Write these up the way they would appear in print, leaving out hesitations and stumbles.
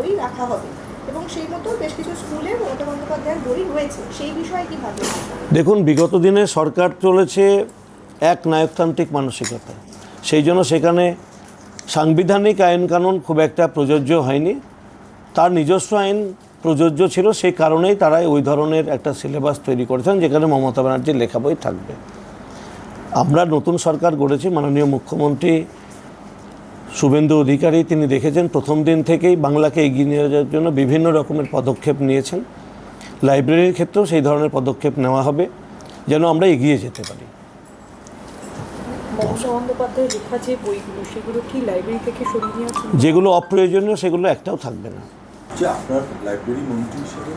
বই রাখা হবে এবং সেই মতো বেশ কিছু স্কুলে মমতা বন্দ্যোপাধ্যায়ের বই রয়েছে, সেই বিষয়ে কি ভাবছেন? দেখুন, বিগত দিনে সরকার চলেছে এক নায়কতান্ত্রিক মানসিকতা, সেই জন্য সেখানে সাংবিধানিক আইনকানুন খুব একটা প্রযোজ্য হয়নি। তার নিজস্ব আইন প্রযোজ্য ছিল, সেই কারণেই তারা ওই ধরনের একটা সিলেবাস তৈরি করেছেন যেখানে মমতা ব্যানার্জির লেখা বই থাকবে। আমরা নতুন সরকার গড়েছি, মাননীয় মুখ্যমন্ত্রী শুভেন্দু অধিকারী তিনি দেখেছেন প্রথম দিন থেকেই বাংলাকে এগিয়ে নিয়ে যাওয়ার জন্য বিভিন্ন রকমের পদক্ষেপ নিয়েছেন। লাইব্রেরির ক্ষেত্রেও সেই ধরনের পদক্ষেপ নেওয়া হবে যেন আমরা এগিয়ে যেতে পারি। মমতা বন্দ্যোপাধ্যায়ের লেখা যে বইগুলো সেগুলো কি লাইব্রেরি থেকে সরিয়ে নেওয়া? যেগুলো অপ্রয়োজনীয় সেগুলো একটাও থাকবে না। যে আপনার লাইব্রেরি মন্ত্রী হিসেবে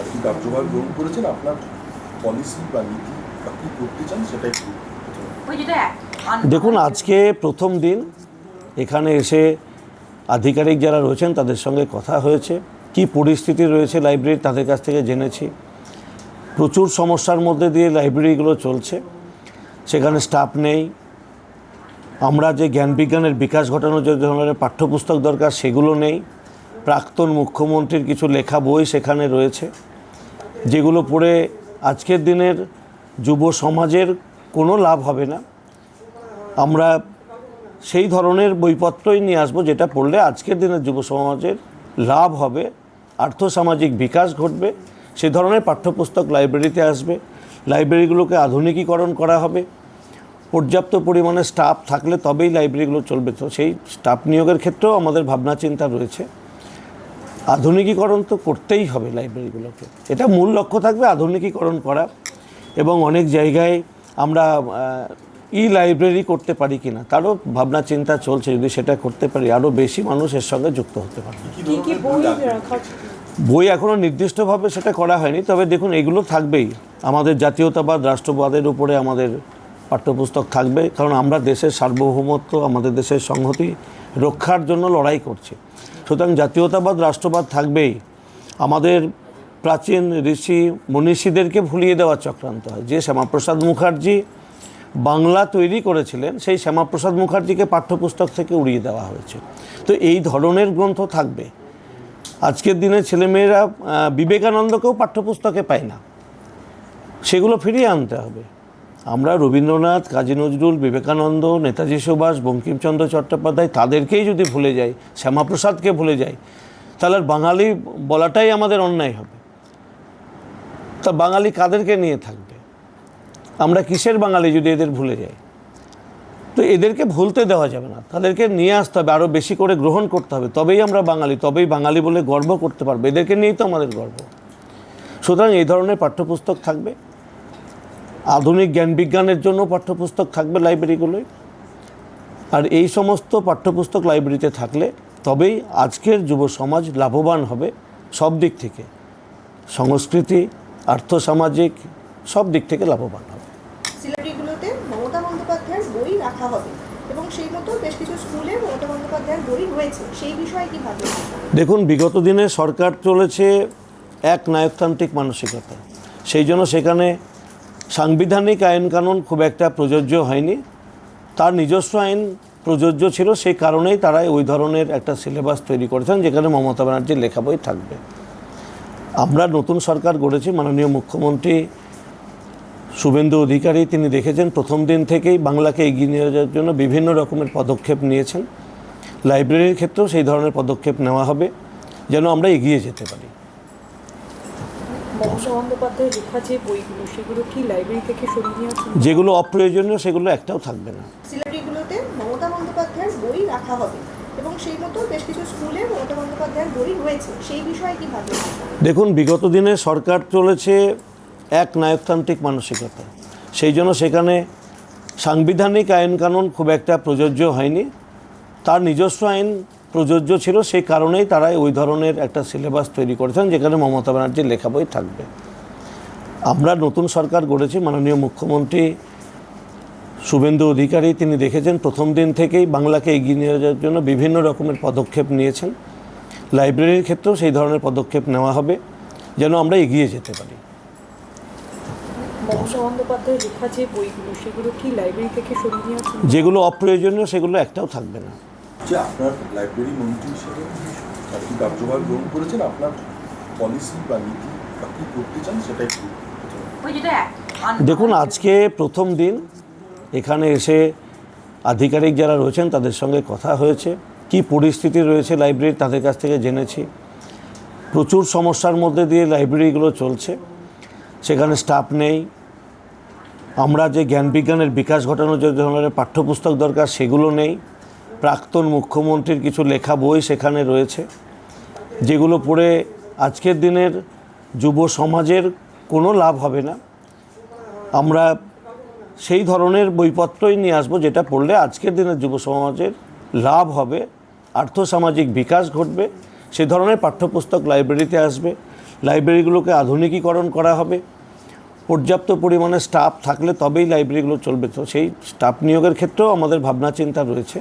কি কার্যভার গ্রহণ করেছেন, আপনার পলিসি বা নীতি বা কী করতে চান সেটাই দেখুন, আজকে প্রথম দিন এখানে এসে আধিকারিক যারা রয়েছেন তাদের সঙ্গে কথা হয়েছে, কি পরিস্থিতি রয়েছে লাইব্রেরির তাদের কাছ থেকে জেনেছি। প্রচুর সমস্যার মধ্যে দিয়ে লাইব্রেরিগুলো চলছে, সেখানে স্টাফ নেই। আমরা যে জ্ঞান বিজ্ঞানের বিকাশ ঘটানোর যে ধরনের পাঠ্যপুস্তক দরকার সেগুলো নেই। প্রাক্তন মুখ্যমন্ত্রীর কিছু লেখা বই সেখানে রয়েছে, যেগুলো পড়ে আজকের দিনের যুব সমাজের কোনো লাভ হবে না। আমরা সেই ধরনের বইপত্রই নিয়ে আসবো যেটা পড়লে আজকের দিনের যুব সমাজের লাভ হবে, আর্থসামাজিক বিকাশ ঘটবে। সেই ধরনের পাঠ্যপুস্তক লাইব্রেরিতে আসবে। লাইব্রেরিগুলোকে আধুনিকীকরণ করা হবে। পর্যাপ্ত পরিমাণে স্টাফ থাকলে তবেই লাইব্রেরিগুলো চলবে। তো সেই স্টাফ নিয়োগের ক্ষেত্রেও আমাদের ভাবনা চিন্তা রয়েছে। আধুনিকীকরণ তো করতেই হবে লাইব্রেরিগুলোকে, এটা মূল লক্ষ্য থাকবে আধুনিকীকরণ করা। এবং অনেক জায়গায় আমরা লাইব্রেরি করতে পারি কিনা তারও ভাবনা চিন্তা চলছে। যদি সেটা করতে পারি আরও বেশি মানুষ এর সঙ্গে যুক্ত হতে পারবে। বই এখনও নির্দিষ্টভাবে সেটা করা হয়নি, তবে দেখুন এগুলো থাকবেই। আমাদের জাতীয়তাবাদ রাষ্ট্রবাদের উপরে আমাদের পাঠ্যপুস্তক থাকবে, কারণ আমরা দেশের সার্বভৌমত্ব, আমাদের দেশের সংহতি রক্ষার জন্য লড়াই করছি। সুতরাং জাতীয়তাবাদ রাষ্ট্রবাদ থাকবেই। আমাদের প্রাচীন ঋষি মনীষীদেরকে ভুলিয়ে দেওয়ার চক্রান্ত হয়। যে শ্যামাপ্রসাদ মুখার্জি বাংলা তৈরি করেছিলেন, সেই শ্যামাপ্রসাদ মুখার্জিকে পাঠ্যপুস্তক থেকে উড়িয়ে দেওয়া হয়েছে। তো এই ধরনের গ্রন্থ থাকবে। আজকের দিনে ছেলেমেয়েরা বিবেকানন্দকেও পাঠ্যপুস্তকে পায় না, সেগুলো ফিরিয়ে আনতে হবে। আমরা রবীন্দ্রনাথ, কাজী নজরুল, বিবেকানন্দ, নেতাজি সুভাষ, বঙ্কিমচন্দ্র চট্টোপাধ্যায় তাদেরকেই যদি ভুলে যাই, শ্যামাপ্রসাদকে ভুলে যাই, তাহলে আর বাঙালি বলাটাই আমাদের অন্যায় হবে। তা বাঙালি কাদেরকে নিয়ে থাকবে? আমরা কিসের বাঙালি যদি এদের ভুলে যাই? তো এদেরকে ভুলতে দেওয়া যাবে না, তাদেরকে নিয়ে আসতে হবে, আরও বেশি করে গ্রহণ করতে হবে। তবেই আমরা বাঙালি, তবেই বাঙালি বলে গর্ব করতে পারবো। এদেরকে নিয়েই তো আমাদের গর্ব। সুতরাং এই ধরনের পাঠ্যপুস্তক থাকবে। আধুনিক জ্ঞান বিজ্ঞানের জন্য পাঠ্যপুস্তক থাকবে লাইব্রেরিগুলোয়। আর এই সমস্ত পাঠ্যপুস্তক লাইব্রেরিতে থাকলে তবেই আজকের যুব সমাজ লাভবান হবে সব দিক থেকে, সংস্কৃতি, আর্থসামাজিক সব দিক থেকে লাভবান হবে। সিলেবাসগুলোতে মমতা বন্দ্যোপাধ্যায়ের বই রাখা হবে এবং সেই মতো বেশ কিছু স্কুলে মমতা বন্দ্যোপাধ্যায়ের বই রয়েছে, সেই বিষয়ে কি ভাবছেন? দেখুন, বিগত দিনে সরকার চলেছে এক নায়কতান্ত্রিক মানসিকতা, সেই জন্য সেখানে সাংবিধানিক আইনকানুন খুব একটা প্রযোজ্য হয়নি। তার নিজস্ব আইন প্রযোজ্য ছিল, সেই কারণেই তারা ওই ধরনের একটা সিলেবাস তৈরি করেছেন যেখানে মমতা ব্যানার্জির লেখা বই থাকবে। আমরা নতুন সরকার গড়েছি, মাননীয় মুখ্যমন্ত্রী শুভেন্দু অধিকারী তিনি দেখেছেন প্রথম দিন থেকেই বাংলাকে এগিয়ে নিয়ে যাওয়ার জন্য বিভিন্ন রকমের পদক্ষেপ নিয়েছেন। লাইব্রেরির ক্ষেত্রেও সেই ধরনের পদক্ষেপ নেওয়া হবে যেন আমরা এগিয়ে যেতে পারি। মমতা বন্দ্যোপাধ্যায়ের লেখা যে বইগুলো সেগুলো কি লাইব্রেরি থেকে সরিয়ে নেওয়া? যেগুলো অপ্রয়োজনীয় সেগুলো একটাও থাকবে না। সিলেবাসগুলোতে মমতা বন্দ্যোপাধ্যায়ের বই রাখা হবে এবং সেই মতো বেশ কিছু স্কুলে মমতা বন্দ্যোপাধ্যায়ের বই রয়েছে, সেই বিষয়ে কি ভাবছেন? দেখুন, বিগত দিনে সরকার চলেছে এক নায়কতান্ত্রিক মানসিকতা, সেই জন্য সেখানে সাংবিধানিক আইনকানুন খুব একটা প্রযোজ্য হয়নি। তার নিজস্ব আইন প্রযোজ্য ছিল, সেই কারণেই তারা ওই ধরনের একটা সিলেবাস তৈরি করেছেন যেখানে মমতা ব্যানার্জির লেখা বই থাকবে। আমরা নতুন সরকার গড়েছি, মাননীয় মুখ্যমন্ত্রী শুভেন্দু অধিকারী তিনি দেখেছেন প্রথম দিন থেকেই বাংলাকে এগিয়ে নিয়ে যাওয়ার জন্য বিভিন্ন রকমের পদক্ষেপ নিয়েছেন। লাইব্রেরির ক্ষেত্রেও সেই ধরনের পদক্ষেপ নেওয়া হবে যেন আমরা এগিয়ে যেতে পারি। মমতা বন্দ্যোপাধ্যায়ের লেখা যে বইগুলো সেগুলো কি লাইব্রেরি থেকে সরিয়ে নেওয়া? যেগুলো অপ্রয়োজনীয় সেগুলো একটাও থাকবে না। যে আপনার লাইব্রেরি মন্ত্রী হিসেবে আর কি কার্যভার গ্রহণ করেছেন, আপনার পলিসি বা নীতি বা কী করতে চান সেটা একটু দেখুন, আজকে প্রথম দিন এখানে এসে আধিকারিক যারা রয়েছেন তাদের সঙ্গে কথা হয়েছে, কি পরিস্থিতি রয়েছে লাইব্রেরি তাদের কাছ থেকে জেনেছি। প্রচুর সমস্যার মধ্যে দিয়ে লাইব্রেরিগুলো চলছে, সেখানে স্টাফ নেই। আমরা যে জ্ঞান বিজ্ঞানের বিকাশ ঘটানোর যে ধরনের পাঠ্যপুস্তক দরকার সেগুলো নেই। প্রাক্তন মুখ্যমন্ত্রীর কিছু লেখা বই সেখানে রয়েছে, যেগুলো পড়ে আজকের দিনের যুব সমাজের কোনো লাভ হবে না। আমরা সেই ধরনের বইপত্রই নিয়ে আসবো যেটা পড়লে আজকের দিনের যুব সমাজের লাভ হবে, আর্থসামাজিক বিকাশ ঘটবে। সে ধরনের পাঠ্যপুস্তক লাইব্রেরিতে আসবে। লাইব্রেরিগুলোকে আধুনিকীকরণ করা হবে। পর্যাপ্ত পরিমাণে স্টাফ থাকলে তবেই লাইব্রেরিগুলো চলবে। তো সেই স্টাফ নিয়োগের ক্ষেত্রেও আমাদের ভাবনা চিন্তা রয়েছে।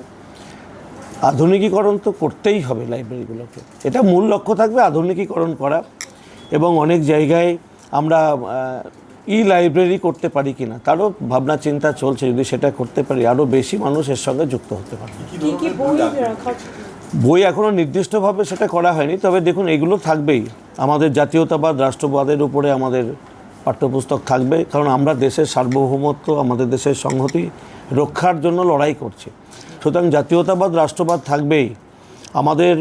আধুনিকীকরণ তো করতেই হবে লাইব্রেরিগুলোকে, এটা মূল লক্ষ্য থাকবে আধুনিকীকরণ করা। এবং অনেক জায়গায় আমরা লাইব্রেরি করতে পারি কিনা তারও ভাবনা চিন্তা চলছে। যদি সেটা করতে পারি আরও বেশি মানুষ এর সঙ্গে যুক্ত হতে পারবে। কি কি বই রাখা বই এখনও নির্দিষ্টভাবে সেটা করা হয়নি, তবে দেখুন এগুলো থাকবেই। আমাদের জাতীয়তাবাদ রাষ্ট্রবাদের উপরে আমাদের পাঠ্যপুস্তক থাকবে, কারণ আমরা দেশের সার্বভৌমত্ব, আমাদের দেশের সংহতি রক্ষার জন্য লড়াই করছি। সুতরাং জাতীয়তাবাদ রাষ্ট্রবাদ থাকবেই। আমাদের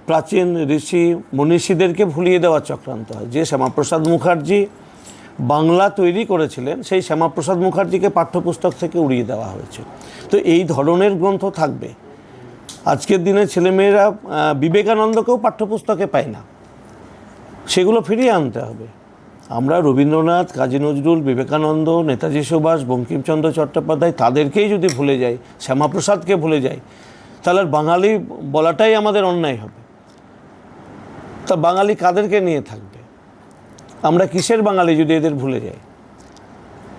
প্রাচীন ঋষি মনীষীদেরকে ভুলিয়ে দেওয়ার চক্রান্ত হয়। যে শ্যামাপ্রসাদ মুখার্জি বাংলা তৈরি করেছিলেন, সেই শ্যামাপ্রসাদ মুখার্জিকে পাঠ্যপুস্তক থেকে উড়িয়ে দেওয়া হয়েছে। তো এই ধরনের গ্রন্থ থাকবে। আজকের দিনে ছেলেমেয়েরা বিবেকানন্দকেও পাঠ্যপুস্তকে পায় না, সেগুলো ফিরিয়ে আনতে হবে। আমরা রবীন্দ্রনাথ, কাজী নজরুল, বিবেকানন্দ, নেতাজি সুভাষ, বঙ্কিমচন্দ্র চট্টোপাধ্যায় তাদেরকেই যদি ভুলে যাই, শ্যামাপ্রসাদকে ভুলে যাই, তাহলে আর বাঙালি বলাটাই আমাদের অন্যায় হবে। তা বাঙালি কাদেরকে নিয়ে থাকবে? আমরা কিসের বাঙালি যদি এদের ভুলে যাই?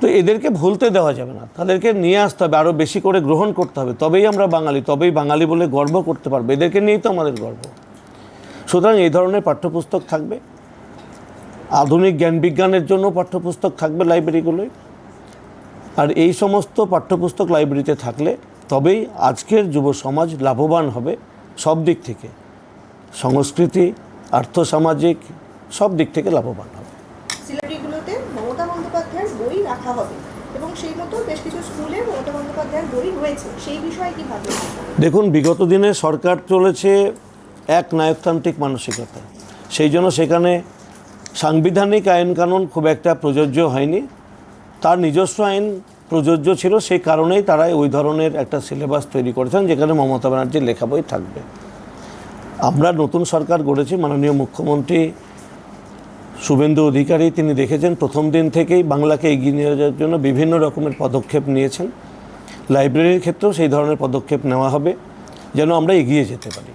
তো এদেরকে ভুলতে দেওয়া যাবে না, তাদেরকে নিয়ে আসতে হবে, আরও বেশি করে গ্রহণ করতে হবে। তবেই আমরা বাঙালি, তবেই বাঙালি বলে গর্ব করতে পারবো। এদেরকে নিয়েই তো আমাদের গর্ব। সুতরাং এই ধরনের পাঠ্যপুস্তক থাকবে। আধুনিক জ্ঞান বিজ্ঞানের জন্য পাঠ্যপুস্তক থাকবে লাইব্রেরিগুলোয়। আর এই সমস্ত পাঠ্যপুস্তক লাইব্রেরিতে থাকলে তবেই আজকের যুব সমাজ লাভবান হবে সব দিক থেকে, সংস্কৃতি, আর্থসামাজিক সব দিক থেকে লাভবান হবে। সিলারিগুলোতে মমতা বন্দ্যোপাধ্যায়ের বই রাখা হবে এবং সেই মতো বেশ কিছু স্কুলে মমতা বন্দ্যোপাধ্যায়ের বই রয়েছে, সেই বিষয়ে কী ভাবছেন? দেখুন, বিগত দিনে সরকার চলেছে এক নায়কতান্ত্রিক মানসিকতা। সেই জন্য সেখানে সাংবিধানিক আইন কানুন খুব একটা প্রযোজ্য হয়নি। তার নিজস্ব আইন প্রযোজ্য ছিল, সেই কারণেই তারা ওই ধরনের একটা সিলেবাস তৈরি করেছেন যেখানে মমতা ব্যানার্জির লেখা বই থাকবে। আমরা নতুন সরকার গড়েছি, মাননীয় মুখ্যমন্ত্রী শুভেন্দু অধিকারী তিনি দেখেছেন প্রথম দিন থেকেই বাংলাকে এগিয়ে নিয়ে যাওয়ার জন্য বিভিন্ন রকমের পদক্ষেপ নিয়েছেন। লাইব্রেরির ক্ষেত্রেও সেই ধরনের পদক্ষেপ নেওয়া হবে যেন আমরা এগিয়ে যেতে পারি।